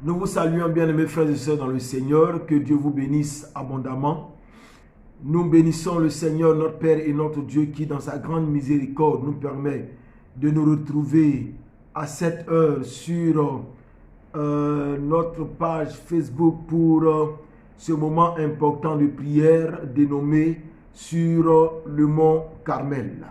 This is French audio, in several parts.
Nous vous saluons, bien-aimés frères et sœurs dans le Seigneur. Que Dieu vous bénisse abondamment. Nous bénissons le Seigneur, notre Père et notre Dieu, qui, dans sa grande miséricorde, nous permet de nous retrouver à cette heure sur notre page Facebook pour ce moment important de prière dénommé sur le mont Carmel.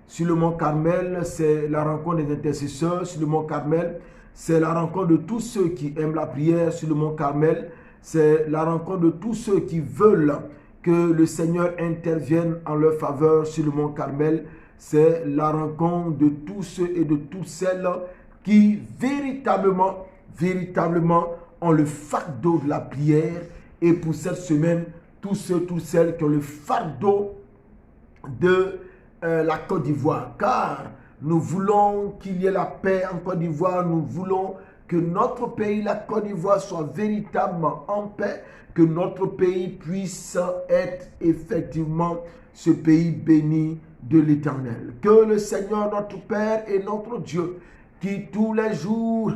Sur le mont Carmel, c'est la rencontre des intercesseurs. Sur le mont Carmel, c'est la rencontre de tous ceux qui aiment la prière. Sur le mont Carmel, c'est la rencontre de tous ceux qui veulent que le Seigneur intervienne en leur faveur. Sur le mont Carmel, c'est la rencontre de tous ceux et de toutes celles qui véritablement ont le fardeau de la prière. Et pour cette semaine, tous ceux, toutes celles qui ont le fardeau de la Côte d'Ivoire, car nous voulons qu'il y ait la paix en Côte d'Ivoire, nous voulons que notre pays, la Côte d'Ivoire, soit véritablement en paix, que notre pays puisse être effectivement ce pays béni de l'Éternel. Que le Seigneur, notre Père et notre Dieu, qui tous les jours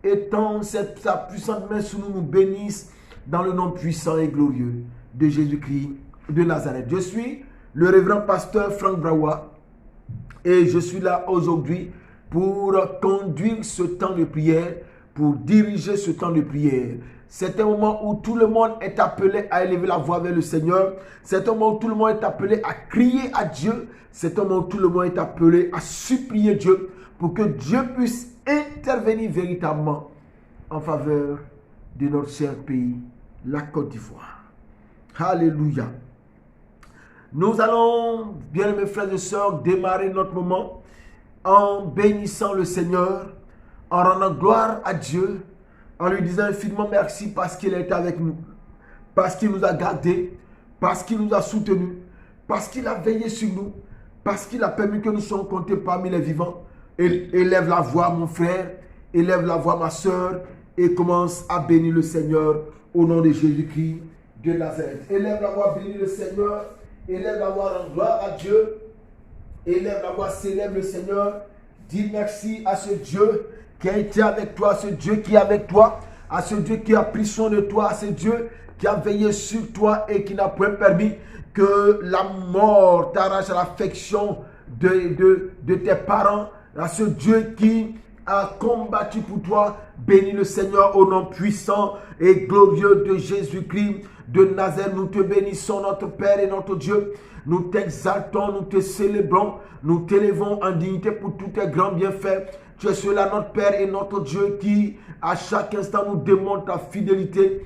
étend sa puissante main sur nous, nous bénisse dans le nom puissant et glorieux de Jésus-Christ de Nazareth. Je suis le révérend pasteur Frank Brawa et je suis là aujourd'hui pour conduire ce temps de prière, pour diriger ce temps de prière. C'est un moment où tout le monde est appelé à élever la voix vers le Seigneur. C'est un moment où tout le monde est appelé à crier à Dieu. C'est un moment où tout le monde est appelé à supplier Dieu pour que Dieu puisse intervenir véritablement en faveur de notre cher pays, la Côte d'Ivoire. Alléluia. Nous allons, bien mes frères et sœurs, démarrer notre moment en bénissant le Seigneur, en rendant gloire à Dieu, en lui disant infiniment merci parce qu'il est avec nous, parce qu'il nous a gardés, parce qu'il nous a soutenus, parce qu'il a veillé sur nous, parce qu'il a permis que nous soyons comptés parmi les vivants. Élève la voix, mon frère, élève la voix, ma sœur, et commence à bénir le Seigneur au nom de Jésus-Christ de Nazareth. Élève la voix, bénis le Seigneur. Élève la voix, rends gloire à Dieu. Élève la voix, célèbre le Seigneur. Dis merci à ce Dieu qui a été avec toi, à ce Dieu qui est avec toi, à ce Dieu qui a pris soin de toi, à ce Dieu qui a veillé sur toi et qui n'a point permis que la mort t'arrache à l'affection de tes parents, à ce Dieu qui a combattu pour toi. Bénis le Seigneur au nom puissant et glorieux de Jésus-Christ de Nazareth. Nous te bénissons, notre Père et notre Dieu. Nous t'exaltons, nous te célébrons, nous t'élevons en dignité pour tous tes grands bienfaits. Tu es celui-là, notre Père et notre Dieu, qui à chaque instant nous démontre ta fidélité.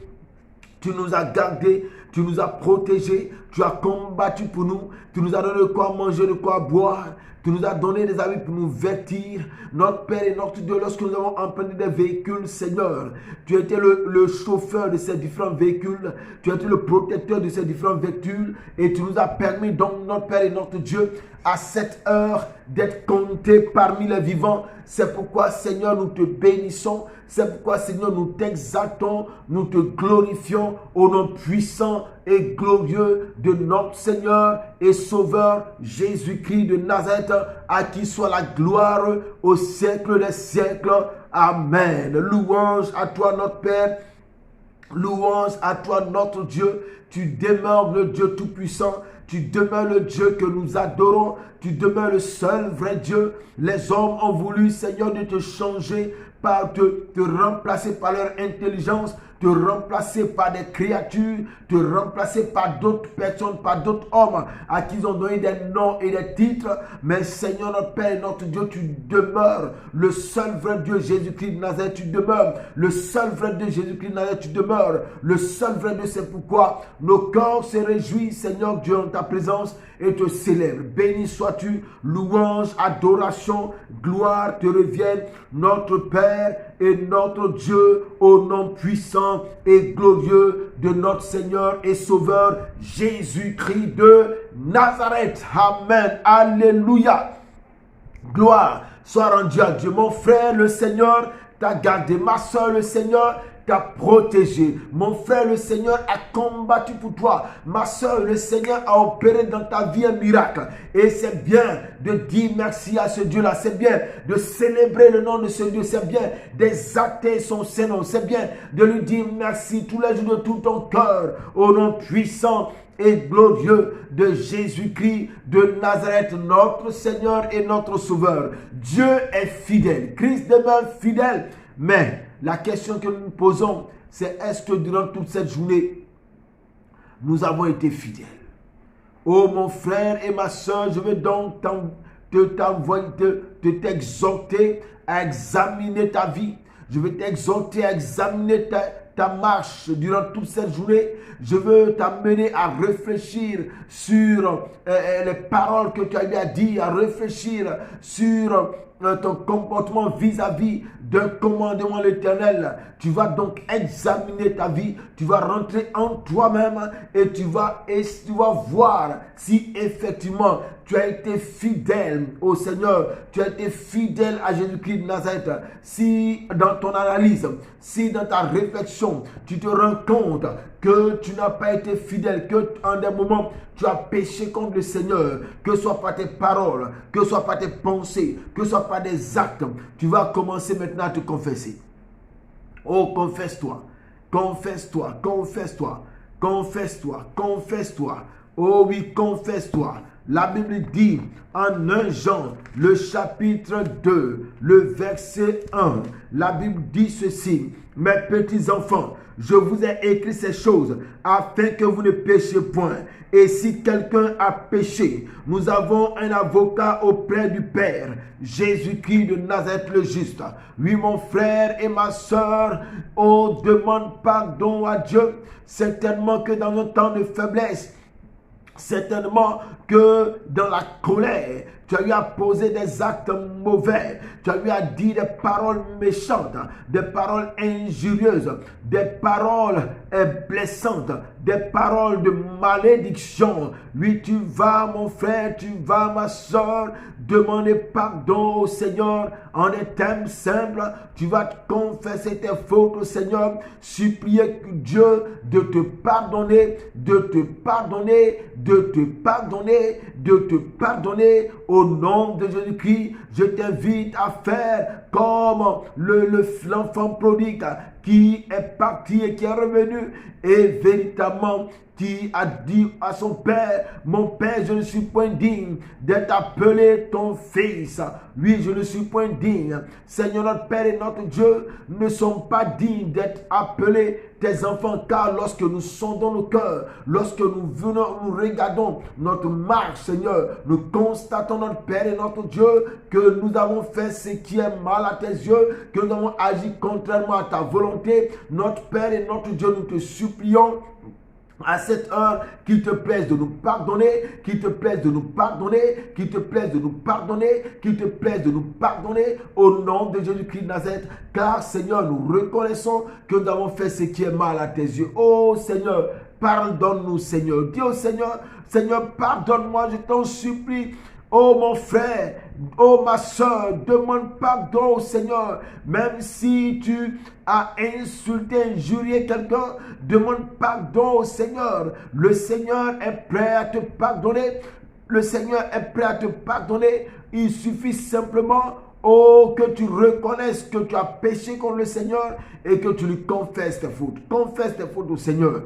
Tu nous as gardés, tu nous as protégés, tu as combattu pour nous, tu nous as donné de quoi manger, de quoi boire. Tu nous as donné des habits pour nous vêtir. Notre Père et notre Dieu, lorsque nous avons emprunté des véhicules, Seigneur, tu as été le chauffeur de ces différents véhicules. Tu as été le protecteur de ces différents véhicules. Et tu nous as permis, donc, notre Père et notre Dieu, à cette heure, d'être comptés parmi les vivants. C'est pourquoi, Seigneur, nous te bénissons. C'est pourquoi, Seigneur, nous t'exaltons, nous te glorifions au nom puissant et glorieux de notre Seigneur et Sauveur Jésus-Christ de Nazareth, à qui soit la gloire au siècle des siècles. Amen. Louange à toi, notre Père. Louange à toi, notre Dieu. Tu demeures le Dieu Tout-Puissant. Tu demeures le Dieu que nous adorons. Tu demeures le seul vrai Dieu. Les hommes ont voulu, Seigneur, de te changer, par te remplacer par leur intelligence, te remplacer par des créatures, te remplacer par d'autres personnes, par d'autres hommes à qui ils ont donné des noms et des titres. Mais Seigneur, notre Père, notre Dieu, tu demeures le seul vrai Dieu, Jésus-Christ de Nazareth. Tu demeures le seul vrai Dieu, Jésus-Christ de Nazareth. Tu demeures le seul vrai Dieu. C'est pourquoi nos cœurs se réjouissent, Seigneur Dieu, en ta présence et te célèbrent. Béni sois-tu, louange, adoration, gloire te reviennent, notre Père et notre Dieu, au nom puissant et glorieux de notre Seigneur et Sauveur Jésus-Christ de Nazareth. Amen. Alléluia. Gloire soit rendue à Dieu. Mon frère, le Seigneur t'a gardé. Ma soeur, le Seigneur t'a protégé. Mon frère, le Seigneur a combattu pour toi. Ma soeur, le Seigneur a opéré dans ta vie un miracle. Et c'est bien de dire merci à ce Dieu-là. C'est bien de célébrer le nom de ce Dieu. C'est bien d'exalter son Saint-Nom. C'est bien de lui dire merci tous les jours de tout ton cœur. Au nom puissant et glorieux de Jésus-Christ de Nazareth, notre Seigneur et notre Sauveur. Dieu est fidèle. Christ demeure fidèle. Mais la question que nous nous posons, c'est est-ce que durant toute cette journée, nous avons été fidèles? Oh mon frère et ma soeur, je veux donc t'exhorter à examiner ta vie. Je veux t'exhorter à examiner ta marche durant toute cette journée. Je veux t'amener à réfléchir sur les paroles que tu as eu à dire, à réfléchir sur ton comportement vis-à-vis d'un commandement de l'Éternel. Tu vas donc examiner ta vie, tu vas rentrer en toi-même et tu vas voir si effectivement tu as été fidèle au Seigneur, tu as été fidèle à Jésus-Christ de Nazareth. Si dans ton analyse, si dans ta réflexion, tu te rends compte que tu n'as pas été fidèle, que en des moments tu as péché contre le Seigneur, que ce soit par tes paroles, que ce soit par tes pensées, que ce soit par des actes, tu vas commencer maintenant à te confesser. Oh, confesse-toi, confesse-toi, confesse-toi, confesse-toi, confesse-toi. Oh oui, confesse-toi. La Bible dit en 1 Jean, le chapitre 2, le verset 1, la Bible dit ceci: mes petits enfants, je vous ai écrit ces choses afin que vous ne péchiez point. Et si quelqu'un a péché, nous avons un avocat auprès du Père, Jésus-Christ de Nazareth le juste. Oui, mon frère et ma soeur, on demande pardon à Dieu. Certainement que dans nos temps de faiblesse, certainement que dans la colère, tu as eu à poser des actes mauvais, tu as eu à dire des paroles méchantes, des paroles injurieuses, des paroles blessantes, des paroles de malédiction. Oui, tu vas, mon frère, tu vas, ma soeur, demander pardon au Seigneur en des termes simples. Tu vas te confesser tes fautes au Seigneur, supplier Dieu de te pardonner, de te pardonner, de te pardonner, de te pardonner. Au nom de Jésus-Christ, je t'invite à faire comme l'enfant prodigue qui est parti et qui est revenu et véritablement qui a dit à son père: mon père, je ne suis point digne d'être appelé ton fils. Oui, je ne suis point digne. Seigneur, notre Père et notre Dieu ne sont pas dignes d'être appelés tes enfants, car lorsque nous sondons nos cœurs, lorsque nous venons, nous regardons notre marche, Seigneur, nous constatons, notre Père et notre Dieu, que nous avons fait ce qui est mal à tes yeux, que nous avons agi contrairement à ta volonté. Notre Père et notre Dieu, nous te supplions à cette heure qu'il te plaise de nous pardonner, qu'il te plaise de nous pardonner, qu'il te plaise de nous pardonner, qu'il te plaise de nous pardonner au nom de Jésus-Christ de Nazareth. Car Seigneur, nous reconnaissons que nous avons fait ce qui est mal à tes yeux. Oh Seigneur, pardonne-nous Seigneur. Dis au Seigneur: Seigneur, pardonne-moi, je t'en supplie. Oh mon frère, oh ma soeur, demande pardon au Seigneur. Même si tu as insulté, injurié quelqu'un, demande pardon au Seigneur. Le Seigneur est prêt à te pardonner. Le Seigneur est prêt à te pardonner. Il suffit simplement que tu reconnaisses que tu as péché contre le Seigneur et que tu lui confesses tes fautes. Confesse tes fautes au Seigneur.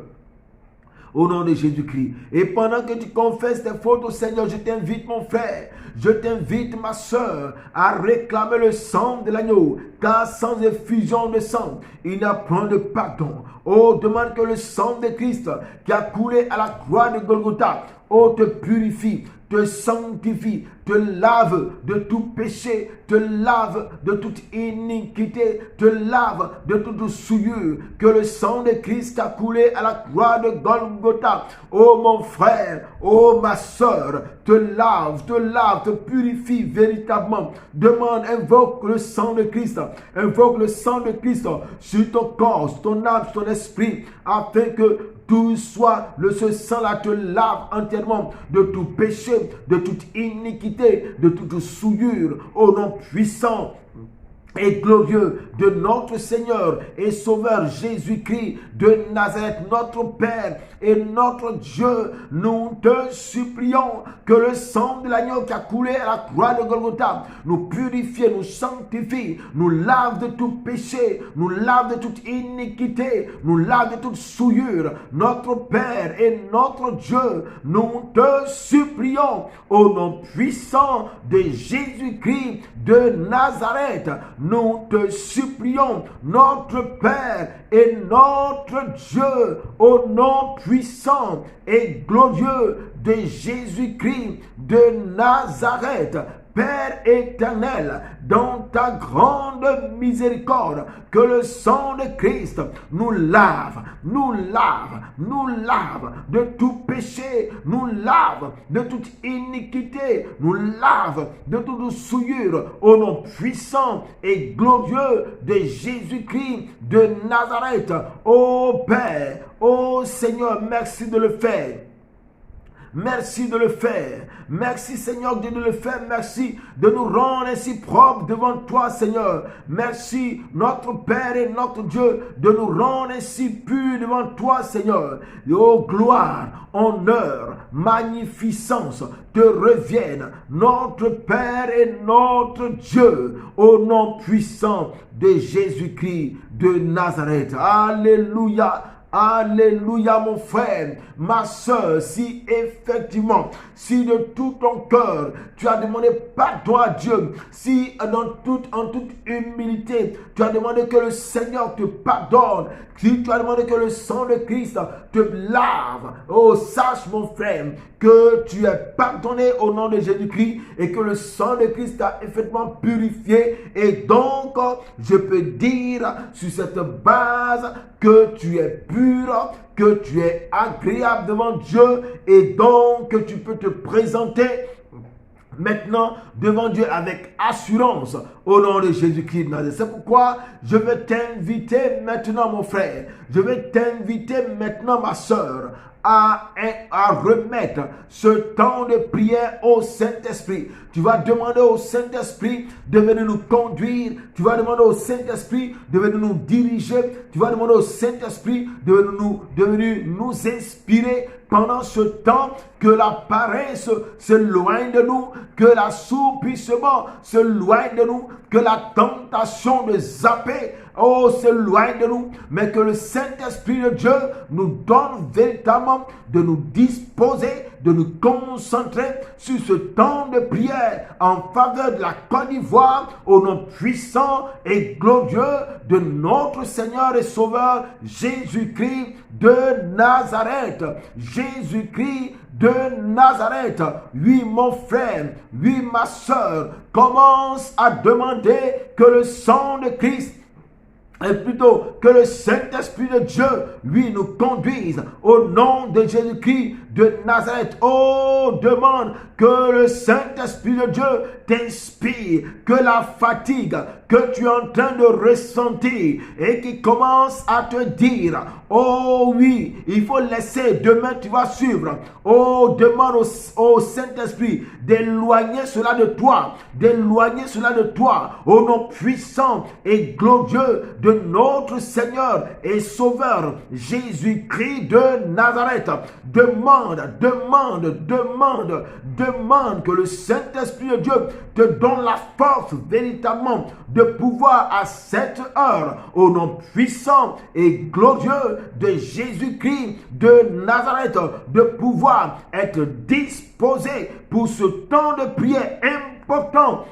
Au nom de Jésus-Christ. Et pendant que tu confesses tes fautes au Seigneur, je t'invite, mon frère, je t'invite, ma soeur, à réclamer le sang de l'agneau. Car sans effusion de sang, il n'y a point de pardon. Oh, demande que le sang de Christ qui a coulé à la croix de Golgotha, te purifie, te sanctifie, te lave de tout péché, te lave de toute iniquité, te lave de toute souillure. Que le sang de Christ a coulé à la croix de Golgotha, oh mon frère, oh ma soeur, te lave, te purifie véritablement. Demande, invoque le sang de Christ, invoque le sang de Christ sur ton corps, sur ton âme, sur ton esprit, afin que tout soit, ce sang-là te lave entièrement de tout péché, de toute iniquité, de toute souillure, au nom puissant et glorieux de notre Seigneur et Sauveur Jésus-Christ de Nazareth, notre Père et notre Dieu, nous te supplions que le sang de l'agneau qui a coulé à la croix de Golgotha nous purifie, nous sanctifie, nous lave de tout péché, nous lave de toute iniquité, nous lave de toute souillure. Notre Père et notre Dieu, nous te supplions au nom puissant de Jésus-Christ de Nazareth. Nous te supplions, notre Père et notre Dieu, au nom puissant et glorieux de Jésus-Christ de Nazareth. Père éternel, dans ta grande miséricorde, que le sang de Christ nous lave, nous lave, nous lave de tout péché, nous lave de toute iniquité, nous lave de toute souillure, au nom puissant et glorieux de Jésus-Christ de Nazareth. Ô Père, ô Seigneur, merci de le faire. Merci de le faire. Merci Seigneur Dieu de le faire. Merci de nous rendre ainsi propres devant toi Seigneur. Merci notre Père et notre Dieu de nous rendre ainsi purs devant toi Seigneur. Et oh gloire, honneur, magnificence te reviennent notre Père et notre Dieu au nom puissant de Jésus-Christ de Nazareth. Alléluia. Alléluia mon frère, ma soeur, si effectivement, si de tout ton cœur, tu as demandé pardon à Dieu, si en toute humilité, tu as demandé que le Seigneur te pardonne, si tu as demandé que le sang de Christ te lave, oh sache mon frère que tu es pardonné au nom de Jésus-Christ et que le sang de Christ t'a effectivement purifié, et donc je peux dire sur cette base que tu es pur, que tu es agréable devant Dieu, et donc que tu peux te présenter maintenant devant Dieu avec assurance au nom de Jésus-Christ. C'est pourquoi je vais t'inviter maintenant mon frère, je vais t'inviter maintenant ma soeur à remettre ce temps de prière au Saint-Esprit. Tu vas demander au Saint-Esprit de venir nous conduire. Tu vas demander au Saint-Esprit de venir nous diriger. Tu vas demander au Saint-Esprit de venir nous inspirer pendant ce temps, que la paresse s'éloigne de nous, que l'assoupissement s'éloigne de nous, que la tentation de zapper s'éloigne de nous, mais que le Saint-Esprit de Dieu nous donne véritablement de nous disposer, de nous concentrer sur ce temps de prière en faveur de la Côte d'Ivoire, au nom puissant et glorieux de notre Seigneur et Sauveur Jésus-Christ de Nazareth. Jésus-Christ de Nazareth. Oui mon frère, oui ma soeur, commence à demander que le sang de Christ, et plutôt que le Saint-Esprit de Dieu, lui, nous conduise au nom de Jésus-Christ de Nazareth. Oh, demande que le Saint-Esprit de Dieu t'inspire, que la fatigue que tu es en train de ressentir et qui commence à te dire, oh oui, il faut laisser, demain tu vas suivre. Oh, demande au Saint-Esprit d'éloigner cela de toi, d'éloigner cela de toi, au nom puissant et glorieux de notre Seigneur et Sauveur Jésus-Christ de Nazareth. Demande que le Saint-Esprit de Dieu te donne la force véritablement de pouvoir à cette heure, au nom puissant et glorieux de Jésus-Christ de Nazareth, de pouvoir être disposé pour ce temps de prière important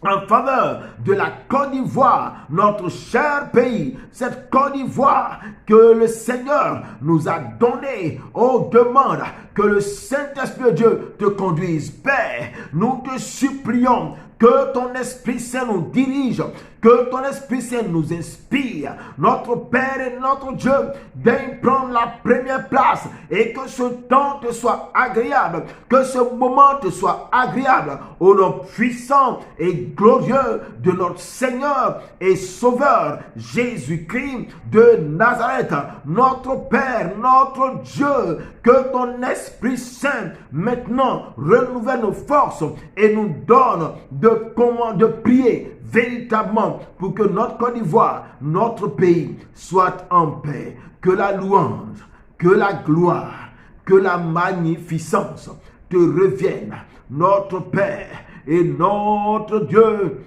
en faveur de la Côte d'Ivoire, notre cher pays, cette Côte d'Ivoire que le Seigneur nous a donnée. Oh, demande que le Saint-Esprit de Dieu te conduise. Père, nous te supplions que ton Esprit Saint nous dirige, que ton Esprit Saint nous inspire. Notre Père et notre Dieu, daigne prendre la première place et que ce temps te soit agréable, que ce moment te soit agréable, au nom puissant et glorieux de notre Seigneur et Sauveur Jésus-Christ de Nazareth. Notre Père, notre Dieu, Que ton Esprit Saint maintenant renouvelle nos forces et nous donne de prier véritablement pour que notre Côte d'Ivoire, notre pays, soit en paix. Que la louange, que la gloire, que la magnificence te reviennent, notre Père et notre Dieu,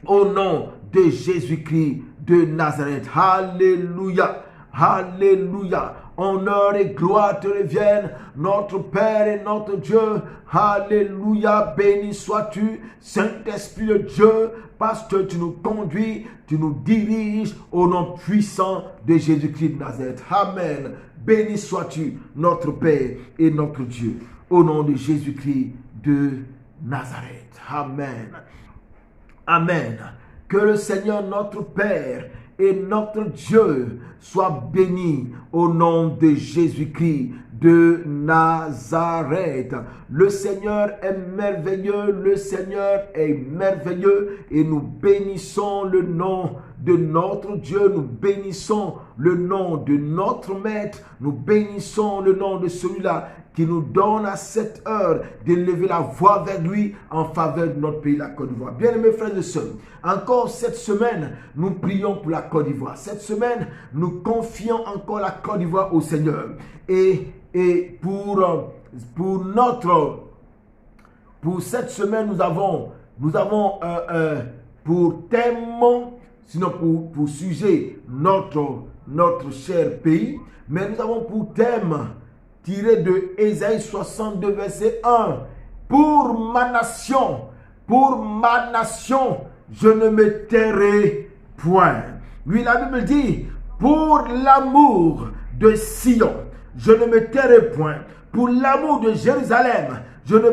au nom de Jésus-Christ de Nazareth. Alléluia, alléluia. Honneur et gloire te reviennent, notre Père et notre Dieu. Alléluia, béni sois-tu, Saint-Esprit de Dieu, parce que tu nous conduis, tu nous diriges au nom puissant de Jésus-Christ de Nazareth. Amen. Béni sois-tu, notre Père et notre Dieu, au nom de Jésus-Christ de Nazareth. Amen. Amen. Que le Seigneur notre Père et notre Dieu soit béni au nom de Jésus-Christ de Nazareth. Le Seigneur est merveilleux, le Seigneur est merveilleux et nous bénissons le nom de notre Dieu, nous bénissons le nom de notre Maître, nous bénissons le nom de celui-là qui nous donne à cette heure d'élever la voix vers lui en faveur de notre pays, la Côte d'Ivoire. Bien-aimés frères et sœurs, encore cette semaine, nous prions pour la Côte d'Ivoire. Cette semaine, nous confions encore la Côte d'Ivoire au Seigneur. Et pour cette semaine, nous avons pour thème, sinon pour sujet, notre cher pays, mais nous avons pour thème tiré de Ésaïe 62, verset 1. Pour ma nation, je ne me tairai point. Lui, la Bible dit, pour l'amour de Sion, je ne me tairai point. Pour l'amour de Jérusalem, je ne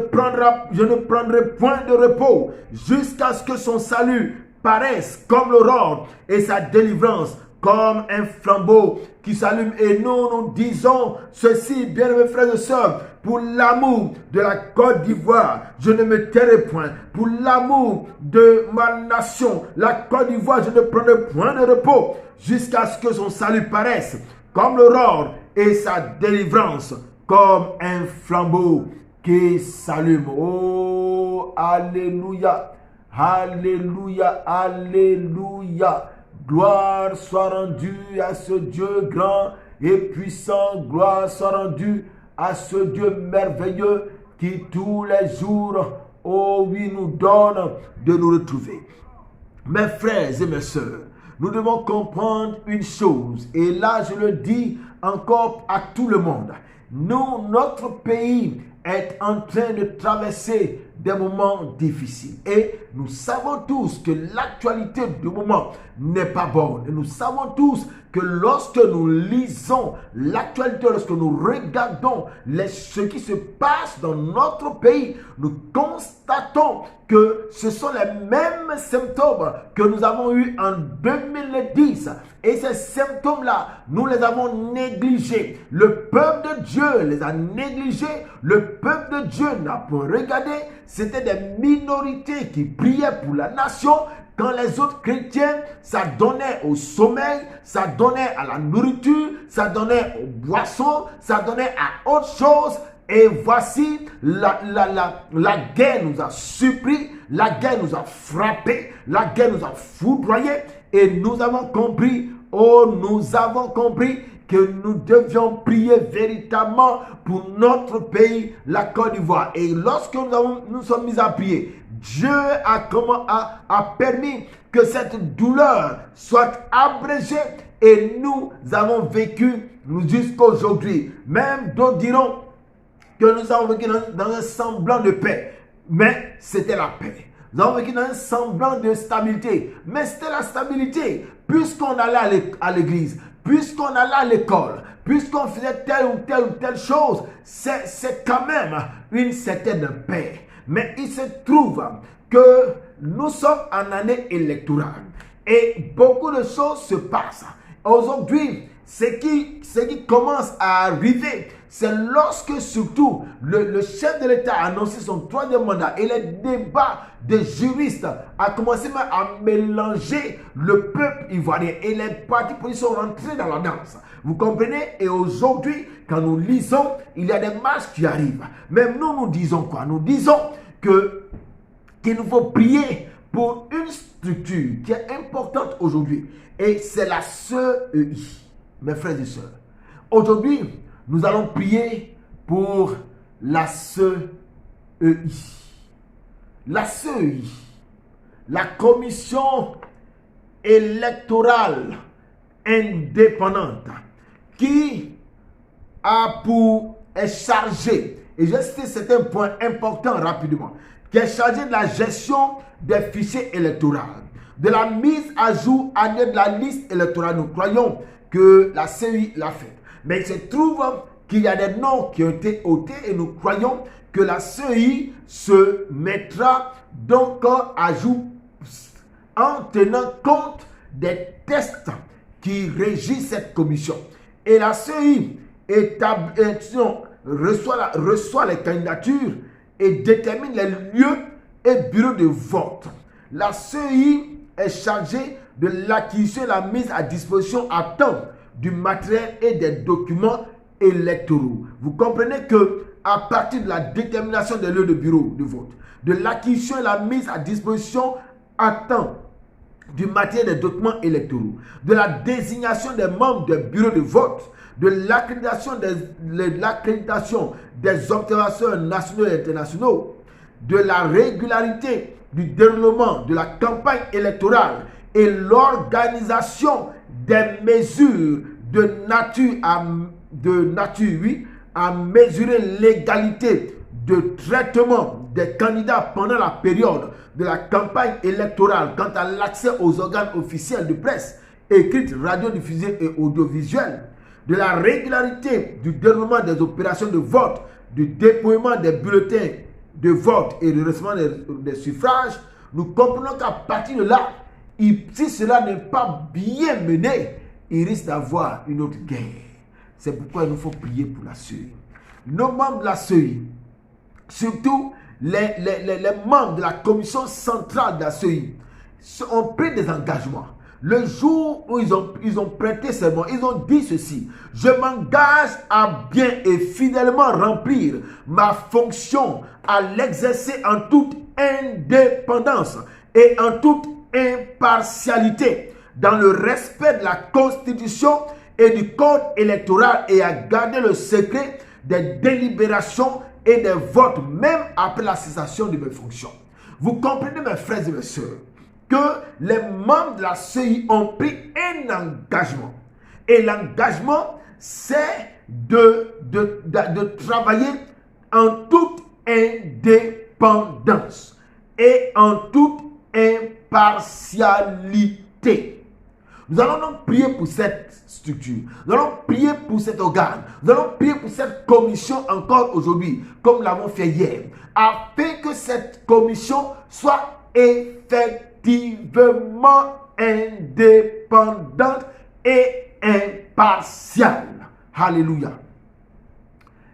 prendrai point de repos jusqu'à ce que son salut paraisse comme l'aurore et sa délivrance comme un flambeau qui s'allume. Et nous disons ceci, bien-aimés frères et sœurs, pour l'amour de la Côte d'Ivoire, je ne me tairai point. Pour l'amour de ma nation, la Côte d'Ivoire, je ne prendrai point de repos jusqu'à ce que son salut paraisse comme l'aurore et sa délivrance comme un flambeau qui s'allume. Oh, alléluia, alléluia, alléluia. Gloire soit rendue à ce Dieu grand et puissant. Gloire soit rendue à ce Dieu merveilleux qui tous les jours, oh oui, nous donne de nous retrouver. Mes frères et mes sœurs, nous devons comprendre une chose. Et là, je le dis encore à tout le monde. Notre pays est en train de traverser des moments difficiles. Et nous savons tous que l'actualité du moment n'est pas bonne. Et nous savons tous que lorsque nous lisons l'actualité, lorsque nous regardons ce qui se passe dans notre pays, nous constatons que ce sont les mêmes symptômes que nous avons eus en 2010. Et ces symptômes-là, nous les avons négligés. Le peuple de Dieu les a négligés. Le peuple de Dieu n'a pas regardé. C'était des minorités qui priaient pour la nation. Quand les autres chrétiens, ça donnait au sommeil, ça donnait à la nourriture, ça donnait aux boissons, ça donnait à autre chose. Et voici, la guerre nous a surpris, la guerre nous a frappé, la guerre nous a foudroyé. Et nous avons compris, que nous devions prier véritablement pour notre pays, la Côte d'Ivoire. Et lorsque nous sommes mis à prier, Dieu a permis que cette douleur soit abrégée et nous avons vécu jusqu'à aujourd'hui. Même d'autres diront que nous avons vécu dans un semblant de paix, mais c'était la paix. Nous avons vécu dans un semblant de stabilité, mais c'était la stabilité. Puisqu'on allait à l'église, puisqu'on allait à l'école, puisqu'on faisait telle ou telle chose, c'est quand même une certaine paix. Mais il se trouve que nous sommes en année électorale et beaucoup de choses se passent. Aujourd'hui, ce qui commence à arriver, c'est lorsque surtout le chef de l'État a annoncé son 3e mandat et les débats des juristes a commencé même à mélanger le peuple ivoirien et les partis politiques sont rentrés dans la danse. Vous comprenez? Et aujourd'hui, quand nous lisons, il y a des marches qui arrivent. Même nous disons quoi? Nous disons qu'il nous faut prier pour une structure qui est importante aujourd'hui. Et c'est la CEI, mes frères et sœurs. Aujourd'hui, nous allons prier pour la CEI. La CEI, la Commission électorale indépendante, qui est chargée, et je sais c'est un point important rapidement, qui est chargée de la gestion des fichiers électoraux, de la mise à jour annuelle de la liste électorale. Nous croyons que la CEI l'a fait. Mais il se trouve qu'il y a des noms qui ont été ôtés et nous croyons que la CEI se mettra donc à jour en tenant compte des tests qui régissent cette commission. Et la CEI reçoit les candidatures et détermine les lieux et bureaux de vote. La CEI est chargée de l'acquisition et la mise à disposition à temps du matériel et des documents électoraux. Vous comprenez que à partir de la détermination des lieux de bureau de vote, de l'acquisition et la mise à disposition à temps du matériel et des documents électoraux, de la désignation des membres des bureaux de vote, de l'accréditation des observateurs nationaux et internationaux, de la régularité du déroulement de la campagne électorale et l'organisation des mesures de nature à mesurer l'égalité de traitement des candidats pendant la période de la campagne électorale quant à l'accès aux organes officiels de presse, écrite, radiodiffusée et audiovisuelle, de la régularité du déroulement des opérations de vote, du déploiement des bulletins de vote et du recevement des suffrages. Nous comprenons qu'à partir de là, si cela n'est pas bien mené, il risque d'avoir une autre guerre. C'est pourquoi il nous faut prier pour la CEI. Nos membres de la CEI, surtout les membres de la commission centrale de la CEI, ont pris des engagements. Le jour où ils ont prêté serment, ils ont dit ceci: je m'engage à bien et fidèlement remplir ma fonction, à l'exercer en toute indépendance et en toute impartialité, dans le respect de la Constitution et du code électoral, et à garder le secret des délibérations et des votes, même après la cessation de mes fonctions. Vous comprenez, mes frères et mes sœurs, que les membres de la CEI ont pris un engagement. Et l'engagement, c'est de travailler en toute indépendance et en toute impartialité. Nous allons donc prier pour cette structure. Nous allons prier pour cet organe. Nous allons prier pour cette commission encore aujourd'hui, comme nous l'avons fait hier, afin que cette commission soit effectivement indépendante et impartiale. Alléluia.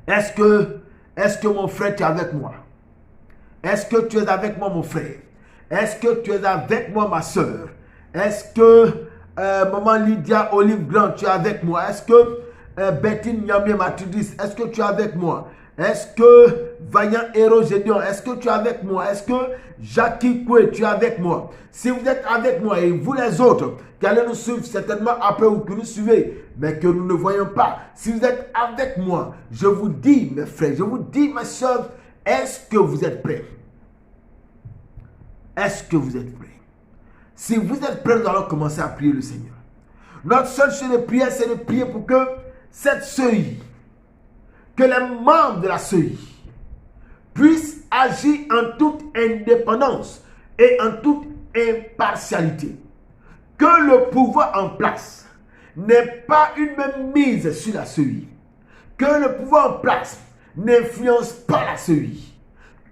Est-ce que mon frère, tu es avec moi? Est-ce que tu es avec moi, mon frère? Est-ce que tu es avec moi, ma soeur? Est-ce que maman Lydia Olive Grand, tu es avec moi? Est-ce que Betty Nyamé Matudis, est-ce que tu es avec moi? Est-ce que Vaillant Héros Gédéon, est-ce que tu es avec moi? Est-ce que Jackie Koué, tu es avec moi? Si vous êtes avec moi et vous les autres qui allez nous suivre certainement après ou que nous suivez, mais que nous ne voyons pas, si vous êtes avec moi, je vous dis, mes frères, je vous dis, mes soeurs, est-ce que vous êtes prêts? Est-ce que vous êtes prêts? Si vous êtes prêts, nous allons commencer à prier le Seigneur. Notre seule chose de prière, c'est de prier pour que cette CEI, que les membres de la CEI puissent agir en toute indépendance et en toute impartialité. Que le pouvoir en place n'ait pas une même mise sur la CEI. Que le pouvoir en place n'influence pas la CEI.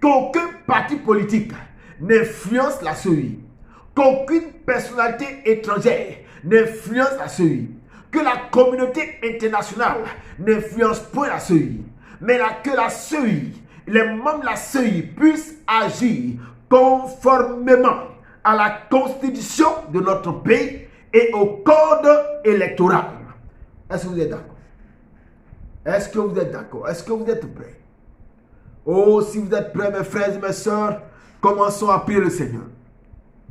Qu'aucun parti politique n'influence la CEI. Qu'aucune personnalité étrangère n'influence la CEI. que la communauté internationale n'influence pas la CEI, mais que la CEI, les membres de la CEI puissent agir conformément à la constitution de notre pays et au code électoral. Est-ce que vous êtes d'accord? Est-ce que vous êtes d'accord? Est-ce que vous êtes prêts? Oh, si vous êtes prêts, mes frères et mes sœurs, commençons à prier le Seigneur.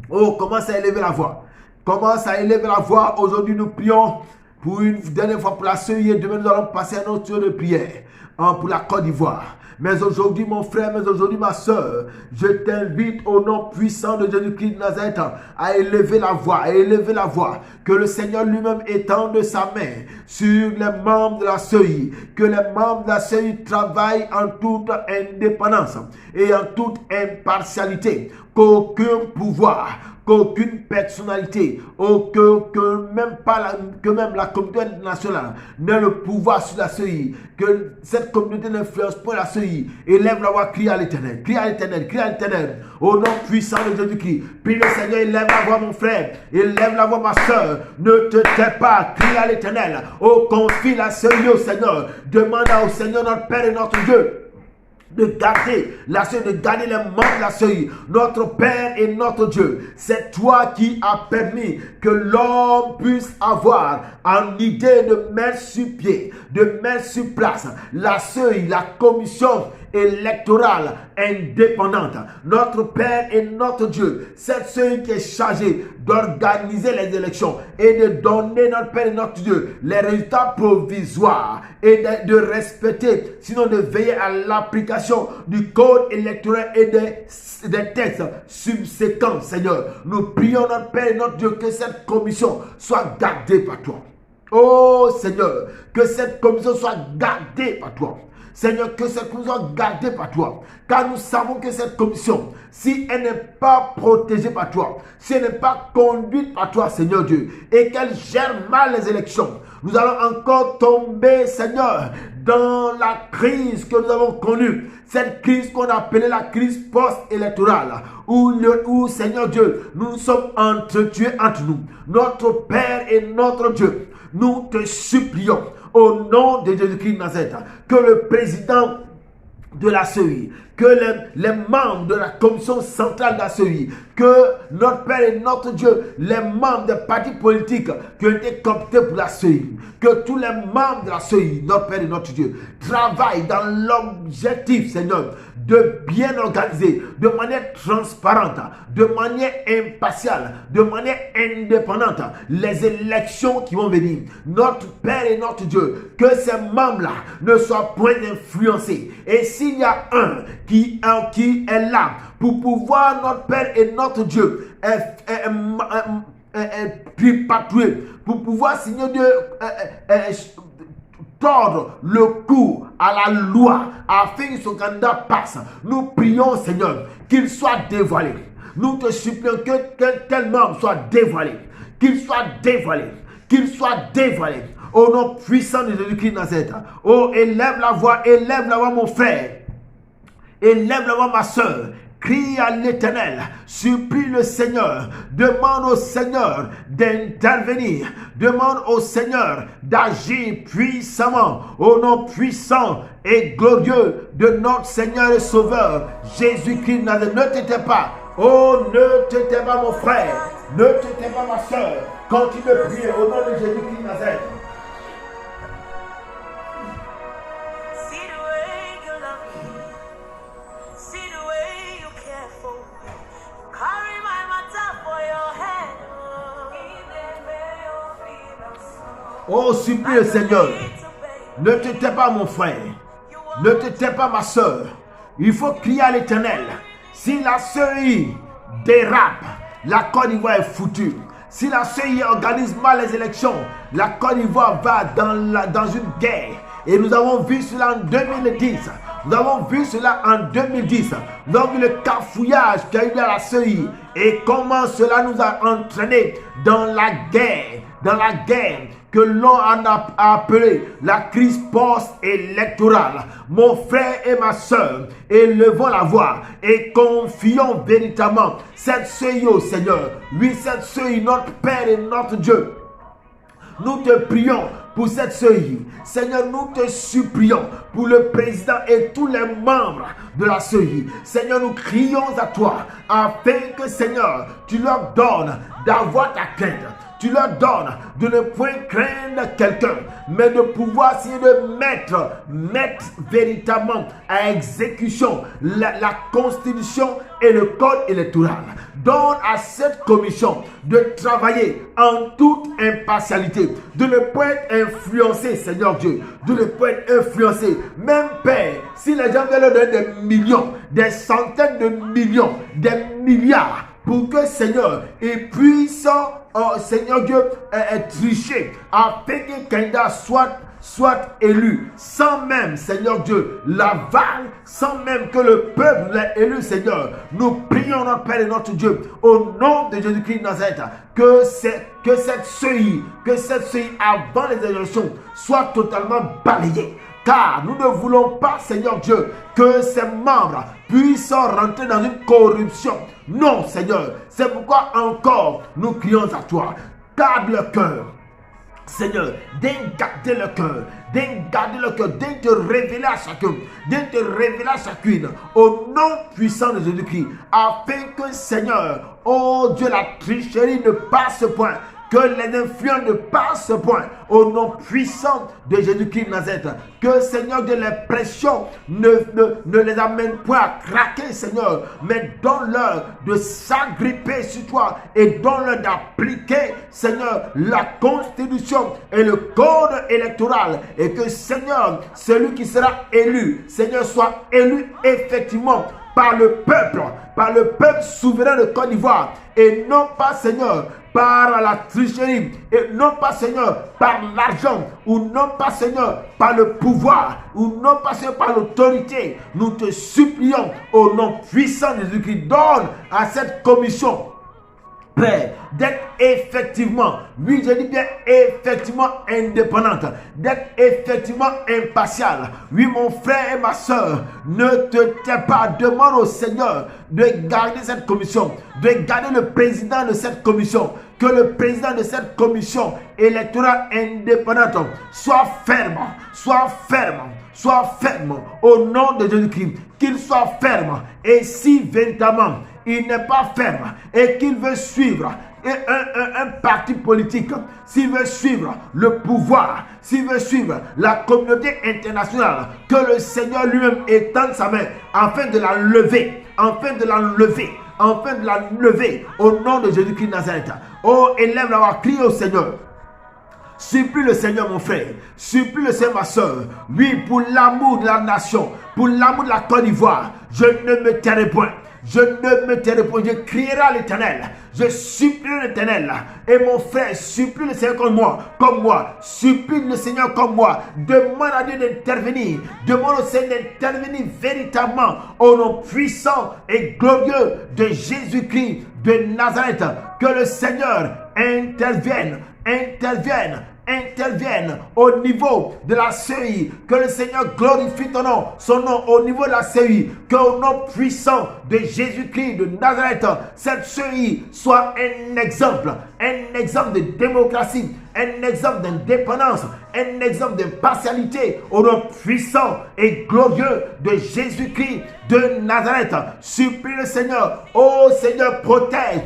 Oh, commence à élever la voix. Commence à élever la voix. Aujourd'hui, nous prions pour une dernière fois pour la CEI et demain, nous allons passer à notre tour de prière pour la Côte d'Ivoire. Mais aujourd'hui, mon frère, mais aujourd'hui, ma soeur, je t'invite au nom puissant de Jésus-Christ de Nazareth à élever la voix, à élever la voix. Que le Seigneur lui-même étende sa main sur les membres de la CEI. Que les membres de la CEI travaillent en toute indépendance et en toute impartialité. Qu'aucun pouvoir, qu'aucune personnalité, que même la communauté internationale n'ait le pouvoir sur la CEI, que cette communauté n'influence pas la CEI. Élève la voix, crie à l'Éternel, crie à l'Éternel, crie à l'Éternel, au nom puissant de Jésus-Christ. Prie le Seigneur, élève la voix, mon frère, élève la voix, ma soeur, ne te tais pas, crie à l'Éternel, confie la CEI au Seigneur, demande au Seigneur notre Père et notre Dieu de garder la CEI, de garder les membres de la CEI, notre Père et notre Dieu. C'est toi qui as permis que l'homme puisse avoir en idée de mettre sur pied, de mettre sur place la CEI, la commission électorale indépendante. Notre Père et notre Dieu, cette CEI qui est chargée d'organiser les élections et de donner, notre Père et notre Dieu, les résultats provisoires et de respecter, sinon de veiller à l'application du code électoral et des textes subséquents, Seigneur. Nous prions, notre Père et notre Dieu, que cette commission soit gardée par toi. Oh Seigneur, que cette commission soit gardée par toi. Seigneur, que cette commission soit gardée par toi. Car nous savons que cette commission, si elle n'est pas protégée par toi, si elle n'est pas conduite par toi, Seigneur Dieu, et qu'elle gère mal les élections, nous allons encore tomber, Seigneur, dans la crise que nous avons connue. Cette crise qu'on a appelée la crise post-électorale, où, Seigneur Dieu, nous nous sommes entretués entre nous. Notre Père et notre Dieu, nous te supplions, au nom de Jésus-Christ de Nazareth, que le président de la CEI, que les membres de la commission centrale de la CEI, que notre Père et notre Dieu, les membres des partis politiques qui ont été cooptés pour la CEI, que tous les membres de la CEI, notre Père et notre Dieu, travaillent dans l'objectif, Seigneur, de bien organiser, de manière transparente, de manière impartiale, de manière indépendante, les élections qui vont venir. Notre Père et notre Dieu, que ces membres-là ne soient point influencés. Et s'il y a un qui est là pour pouvoir, notre Père et notre Dieu, tripatouiller, pour pouvoir, Seigneur Dieu, tordre le cou à la loi afin que son candidat passe. Nous prions, Seigneur, qu'il soit dévoilé. Nous te supplions que tel membre soit dévoilé, qu'il soit dévoilé, qu'il soit dévoilé. Au nom puissant de Jésus-Christ de Nazareth. Oh, élève la voix, mon frère. Élève la voix, ma soeur. Crie à l'Éternel, supplie le Seigneur, demande au Seigneur d'intervenir, demande au Seigneur d'agir puissamment au nom puissant et glorieux de notre Seigneur et Sauveur Jésus-Christ de Nazareth. Ne te tais pas, oh ne te tais pas mon frère, ne te tais pas ma soeur, continue de prier au nom de Jésus-Christ de Nazareth. Oh, supplie le Seigneur. Ne te tais pas, mon frère. Ne te tais pas, ma soeur. Il faut crier à l'Éternel. Si la CEI dérape, la Côte d'Ivoire est foutue. Si la CEI organise mal les élections, la Côte d'Ivoire va dans une guerre. Et nous avons vu cela en 2010. Nous avons vu cela en 2010. Nous avons vu le cafouillage qu'il y a eu à la CEI. Et comment cela nous a entraînés dans la guerre. Dans la guerre que l'on a appelée la crise post-électorale. Mon frère et ma soeur, élevons la voix et confions véritablement cette CEI au Seigneur. Oui, cette CEI, notre Père et notre Dieu. Nous te prions pour cette CEI. Seigneur, nous te supplions pour le président et tous les membres de la CEI. Seigneur, nous crions à toi afin que, Seigneur, tu leur donnes d'avoir ta crainte. Tu leur donnes de ne point craindre quelqu'un, mais de pouvoir essayer de mettre véritablement à exécution la constitution et le code électoral. Donne à cette commission de travailler en toute impartialité, de ne pas être influencé, Seigneur Dieu, de ne pas être influencé. Même Père, si les gens veulent leur donner des millions, des centaines de millions, des milliards, pour que, Seigneur, ils puissent, Seigneur Dieu, tricher afin qu'un candidat soit élu, sans même, Seigneur Dieu, l'aval, sans même que le peuple l'ait élu, Seigneur. Nous prions notre Père et notre Dieu, au nom de Jésus-Christ de Nazareth, que cette CEI avant les élections soit totalement balayée. Car nous ne voulons pas, Seigneur Dieu, que ces membres puissent rentrer dans une corruption. Non, Seigneur. C'est pourquoi encore nous crions à toi. Garde le cœur. Seigneur, garder le cœur, de te révéler à chacun, de te révéler à chacune, au nom puissant de Jésus-Christ, afin que, Seigneur, oh Dieu, la tricherie ne passe point, que les influences ne passent point, au nom puissant de Jésus-Christ de Nazareth. Que, Seigneur, de les pressions ne les amène point à craquer, Seigneur, mais donne-leur de s'agripper sur toi et donne-leur d'appliquer, Seigneur, la constitution et le code électoral. Et que, Seigneur, celui qui sera élu, Seigneur, soit élu effectivement par le peuple souverain de Côte d'Ivoire, et non pas, Seigneur, par la tricherie, et non pas, Seigneur, par l'argent, ou non pas, Seigneur, par le pouvoir, ou non pas, Seigneur, par l'autorité. Nous te supplions au nom puissant de Jésus-Christ, donne à cette commission, Père, d'être effectivement, oui, je dis bien effectivement indépendante, d'être effectivement impartiale. Oui, mon frère et ma soeur, ne te tais pas, demande au Seigneur de garder cette commission, de garder le président de cette commission, que le président de cette commission électorale indépendante soit ferme au nom de Jésus-Christ, qu'il soit ferme. Et si véritablement il n'est pas ferme et qu'il veut suivre un parti politique, s'il veut suivre le pouvoir, s'il veut suivre la communauté internationale, que le Seigneur lui-même étende sa main afin de la lever, au nom de Jésus-Christ de Nazareth. Oh, élève la voix, crie au Seigneur. Supplie le Seigneur, mon frère. Supplie le Seigneur, ma soeur. Oui, pour l'amour de la nation, pour l'amour de la Côte d'Ivoire, je ne me tairai point. Je crierai à l'Éternel. Je supplie l'Éternel. Et mon frère, supplie le Seigneur comme moi. Supplie le Seigneur comme moi. Demande à Dieu d'intervenir. Demande au Seigneur d'intervenir véritablement au nom puissant et glorieux de Jésus-Christ de Nazareth. Que le Seigneur intervienne au niveau de la CEI, que le Seigneur glorifie son nom au niveau de la CEI, qu'au nom puissant de Jésus-Christ de Nazareth, cette CEI soit un exemple de démocratie, un exemple d'indépendance, un exemple d'impartialité au nom puissant et glorieux de Jésus-Christ de Nazareth. Supplie le Seigneur, oh Seigneur, protège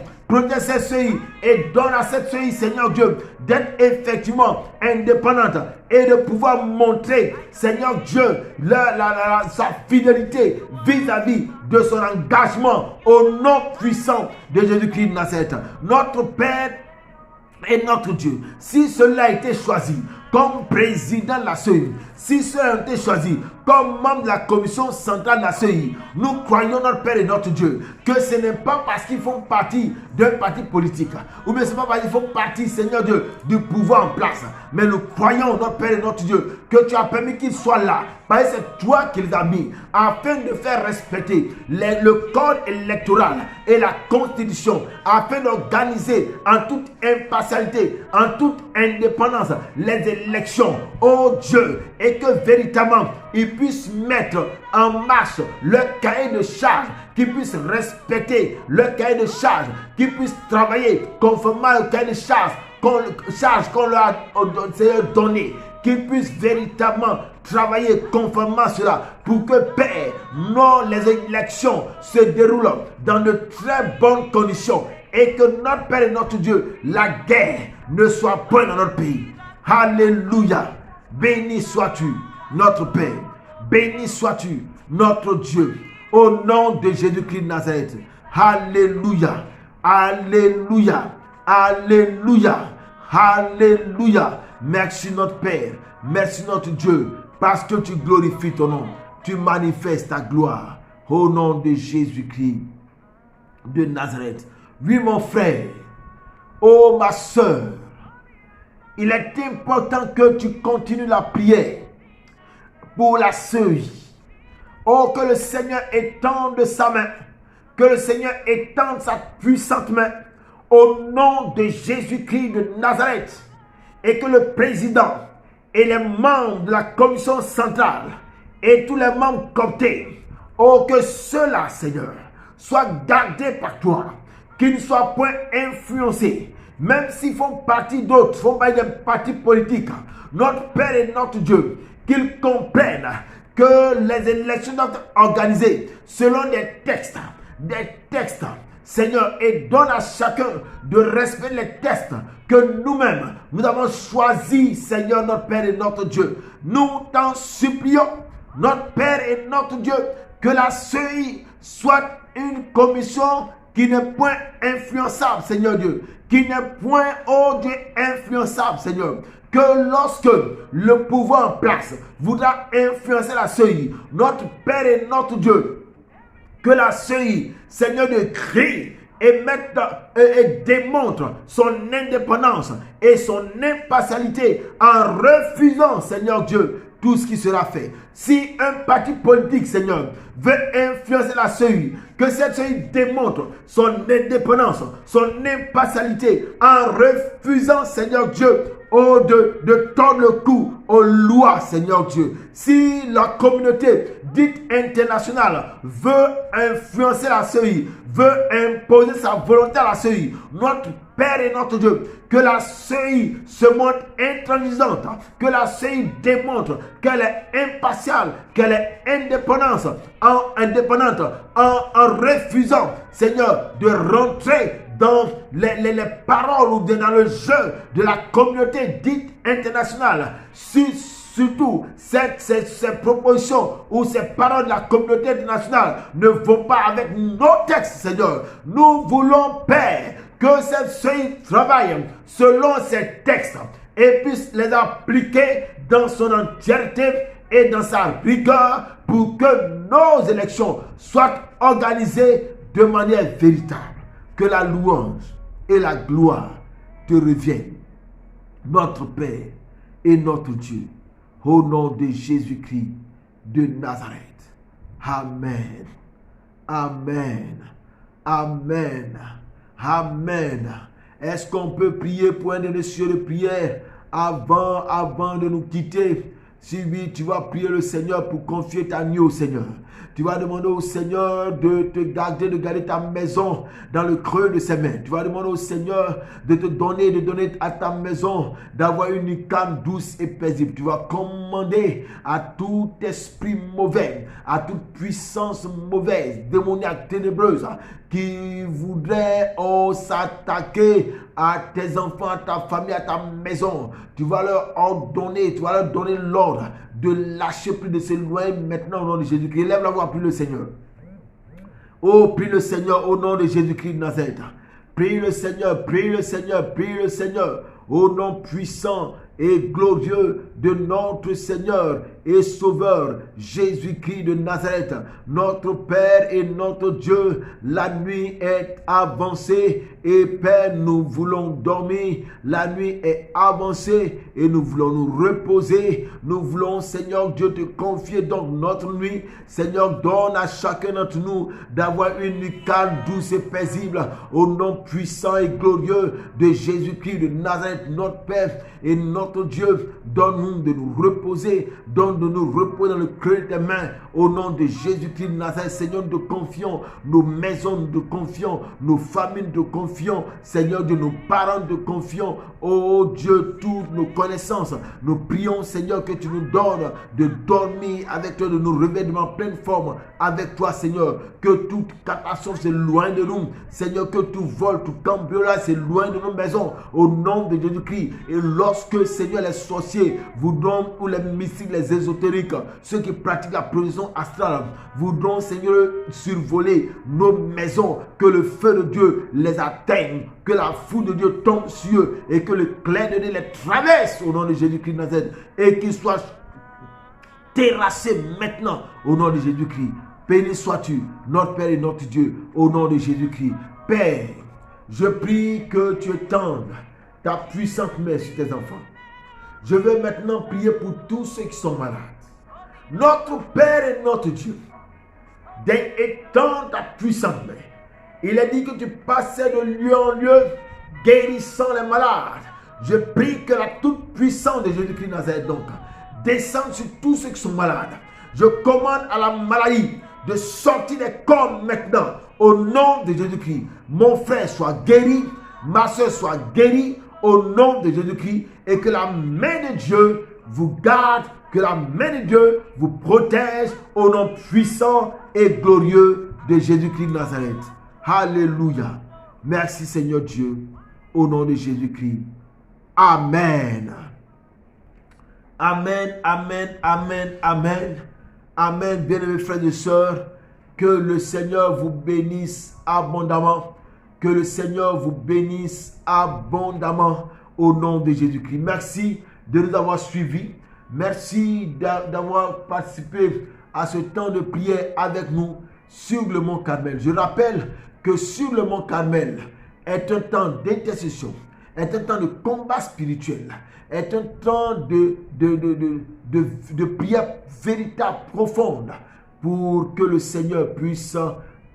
cette CEI et donne à cette CEI, Seigneur Dieu, d'être effectivement indépendante et de pouvoir montrer, Seigneur Dieu, sa fidélité vis-à-vis de son engagement au nom puissant de Jésus-Christ de Nazareth. Notre Père et notre Dieu, si cela a été choisi comme président de la CEI, si cela a été choisi comme membre de la commission centrale de la CEI, nous croyons, notre Père et notre Dieu, que ce n'est pas parce qu'ils font partie d'un parti politique, ou bien ce n'est pas parce qu'ils font partie, Seigneur Dieu, du pouvoir en place, mais nous croyons, notre Père et notre Dieu, que tu as permis qu'ils soient là, parce que c'est toi qui les as mis, afin de faire respecter le code électoral et la constitution, afin d'organiser en toute impartialité, en toute indépendance, les élections, oh Dieu, et que véritablement, ils puissent mettre en marche le cahier de charge, qu'ils puissent respecter le cahier de charge, qu'ils puissent travailler conformément au cahier de charge charge qu'on leur a donnée, qu'ils puissent véritablement travailler conformément à cela pour que, Père, les élections se déroulent dans de très bonnes conditions et que notre Père et notre Dieu, la guerre ne soit point dans notre pays. Alléluia. Béni sois-tu, notre Père. Béni sois-tu, notre Dieu. Au nom de Jésus-Christ de Nazareth. Alléluia. Alléluia. Alléluia. Alléluia. Merci notre Père. Merci notre Dieu. Parce que tu glorifies ton nom. Tu manifestes ta gloire. Au nom de Jésus-Christ de Nazareth. Oui, mon frère. Oh, ma soeur. Il est important que tu continues la prière pour la sœur. Oh, que le Seigneur étende sa main. Que le Seigneur étende sa puissante main. Au nom de Jésus-Christ de Nazareth. Et que le président et les membres de la commission centrale et tous les membres coptés, oh, que ceux-là, Seigneur, soient gardés par toi, qu'ils ne soient point influencés, même s'ils font partie d'autres, font partie des partis politiques, notre Père et notre Dieu, qu'ils comprennent que les élections doivent être organisées selon des textes, Seigneur, et donne à chacun de respecter les textes que nous-mêmes, nous avons choisis, Seigneur, notre Père et notre Dieu. Nous t'en supplions, notre Père et notre Dieu, que la CEI soit une commission qui n'est point influençable, Seigneur Dieu. Qui n'est point, oh Dieu, influençable, Seigneur. Que lorsque le pouvoir en place voudra influencer la CEI, notre Père et notre Dieu, que la CEI, Seigneur Dieu, crie et démontre son indépendance et son impartialité en refusant, Seigneur Dieu, tout ce qui sera fait. Si un parti politique, Seigneur, veut influencer la CEI, que cette CEI démontre son indépendance, son impartialité en refusant, Seigneur Dieu, de tordre le cou aux lois, Seigneur Dieu. Si la communauté dite internationale veut influencer la CEI, veut imposer sa volonté à la CEI, notre Père et notre Dieu, que la CEI se montre intransigeante, que la CEI démontre qu'elle est impartiale, qu'elle est indépendante en refusant, Seigneur, de rentrer dans les paroles ou dans le jeu de la communauté dite internationale. Surtout, ces propositions ou ces paroles de la communauté internationale ne vont pas avec nos textes, Seigneur. Nous voulons, Père, que cette CEI travaille selon ces textes et puisse les appliquer dans son entièreté et dans sa rigueur pour que nos élections soient organisées de manière véritable. Que la louange et la gloire te reviennent, notre Père et notre Dieu, au nom de Jésus-Christ de Nazareth. Amen. Amen. Amen. Amen. Est-ce qu'on peut prier pour un des cieux de prière avant de nous quitter? Si oui, tu vas prier le Seigneur pour confier ta nuit au Seigneur. Tu vas demander au Seigneur de te garder, de garder ta maison dans le creux de ses mains. Tu vas demander au Seigneur de te donner, à ta maison, d'avoir une calme douce et paisible. Tu vas commander à tout esprit mauvais, à toute puissance mauvaise, démoniaque, ténébreuse, qui voudrait s'attaquer à tes enfants, à ta famille, à ta maison. Tu vas leur ordonner, tu vas leur donner l'ordre de lâcher plus, de s'éloigner maintenant au nom de Jésus-Christ. Lève la voix, prie le Seigneur. Oh, prie le Seigneur au nom de Jésus-Christ de Nazareth. Prie le Seigneur, prie le Seigneur, prie le Seigneur. Au nom puissant et glorieux de notre Seigneur et Sauveur Jésus-Christ de Nazareth, notre Père et notre Dieu, la nuit est avancée et Père, nous voulons dormir. La nuit est avancée et nous voulons nous reposer. Nous voulons, Seigneur Dieu, te confier donc notre nuit. Seigneur, donne à chacun d'entre nous d'avoir une nuit calme, douce et paisible au nom puissant et glorieux de Jésus-Christ de Nazareth, notre Père et notre notre Dieu, donne-nous de nous reposer, donne de nous reposer dans le creux de tes mains. Au nom de Jésus-Christ de Nazareth, Seigneur, nous te confions nos maisons, nous te confions nos familles, nous te confions, Seigneur Dieu, nos parents, nous te confions, oh Dieu, toutes nos connaissances. Nous prions, Seigneur, que tu nous donnes de dormir avec toi, de nous réveiller en pleine forme avec toi, Seigneur. Que toute catastrophe c'est loin de nous, Seigneur, que tout vol, tout cambriolage c'est loin de nos maisons, au nom de Jésus-Christ. Et lorsque, Seigneur, les sorciers voudront, ou les mystiques, les ésotériques, ceux qui pratiquent la projection astrale, voudront, Seigneur, survoler nos maisons, que le feu de Dieu les atteigne, que la foudre de Dieu tombe sur eux et que le clair de Dieu les traverse au nom de Jésus-Christ de Nazareth et qu'ils soient terrassés maintenant au nom de Jésus-Christ. Béni sois-tu, notre Père et notre Dieu, au nom de Jésus-Christ. Père, je prie que tu étendes ta puissante main sur tes enfants. Je veux maintenant prier pour tous ceux qui sont malades. Notre Père et notre Dieu, étends ta puissante main. Il est dit que tu passais de lieu en lieu, guérissant les malades. Je prie que la toute puissance de Jésus-Christ de Nazareth donc descende sur tous ceux qui sont malades. Je commande à la maladie de sortir des corps maintenant au nom de Jésus-Christ. Mon frère soit guéri, ma soeur soit guérie au nom de Jésus-Christ et que la main de Dieu vous garde, que la main de Dieu vous protège au nom puissant et glorieux de Jésus-Christ de Nazareth. Alléluia. Merci Seigneur Dieu, au nom de Jésus-Christ. Amen. Amen, amen, amen, amen. Amen, bien-aimés frères et sœurs. Que le Seigneur vous bénisse abondamment. Que le Seigneur vous bénisse abondamment au nom de Jésus-Christ. Merci de nous avoir suivis. Merci d'avoir participé à ce temps de prière avec nous sur le mont Carmel. Je rappelle que sur le mont Carmel est un temps d'intercession, est un temps de combat spirituel, est un temps de prière véritable, profonde, pour que le Seigneur puisse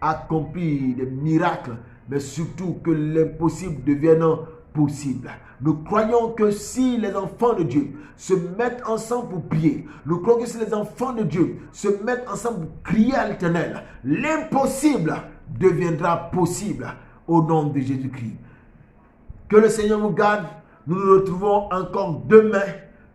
accomplir des miracles, mais surtout que l'impossible devienne possible. Nous croyons que si les enfants de Dieu se mettent ensemble pour prier, nous croyons que si les enfants de Dieu se mettent ensemble pour crier à l'Éternel, l'impossible deviendra possible au nom de Jésus-Christ. Que le Seigneur vous garde. Nous nous retrouvons encore demain.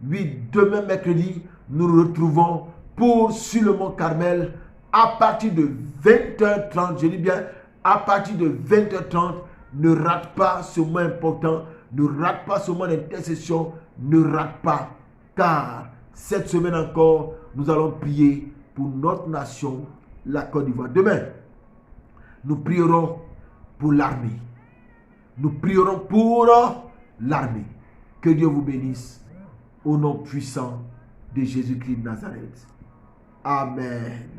Oui, demain mercredi, nous nous retrouvons pour sur le mont Carmel à partir de 20h30. Je dis bien à partir de 20h30. Ne rate pas ce moment important. Ne rate pas ce moment d'intercession. Ne rate pas. Car cette semaine encore, nous allons prier pour notre nation, la Côte d'Ivoire. Demain, nous prierons pour l'armée. Nous prierons pour l'armée. Que Dieu vous bénisse au nom puissant de Jésus-Christ de Nazareth. Amen.